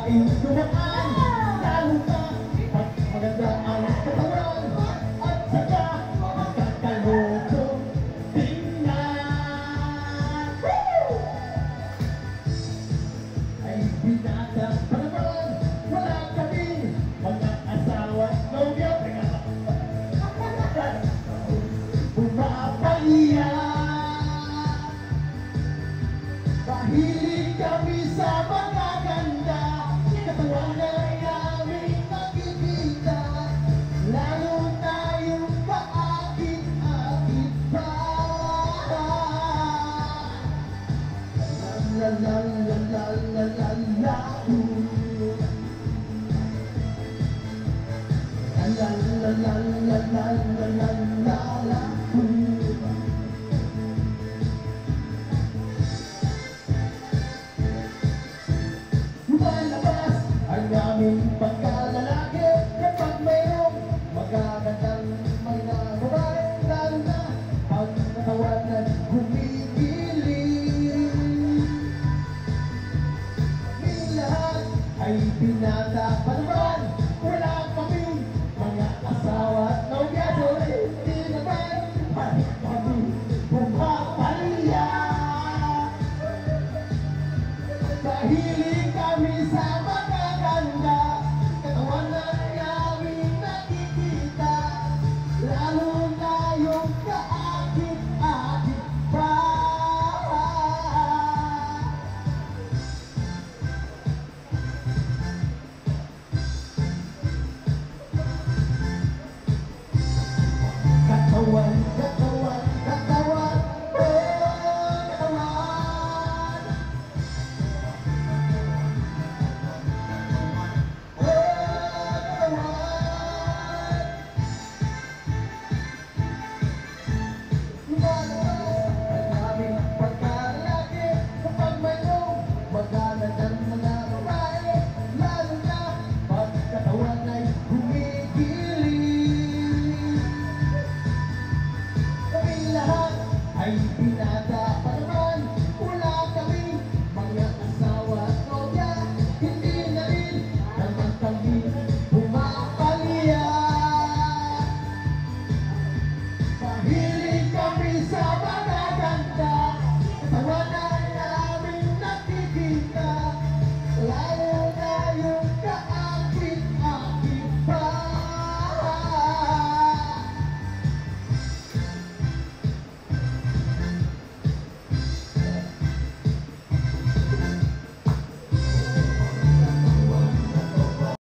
aking dumaan. Lalo na pag maganda ang katawan at saka magkakaloko tingnan. Ay binata pa naman, wala kami mga asawa, nobya, bumabaya. Mahilig kami sa mga ganda, katawan na aming nakikita, lalo na yung kaakit-akit pa. La la la la la la la la la la la la la la la. Lumalabas ang aming pagkalalaki kapag mayroong magagandang mga babae, lalo na pag natawanan humigiling. Kaming lahat ay binata pa naman, wala kaming mga asawa at nobyado, hindi naman panik kami bumapalya. Mahilig kami sa mga ganda, katawan na aming nakikita, lalo na yung kaakit-akit pa. Katawan, katawan, katawan, oh, katawan. Lumalabas ang aming pagkalalaki kapag mayroong magagandang mga babae, lalo na pag katawan ay humigiling. Kaming lahat ay binata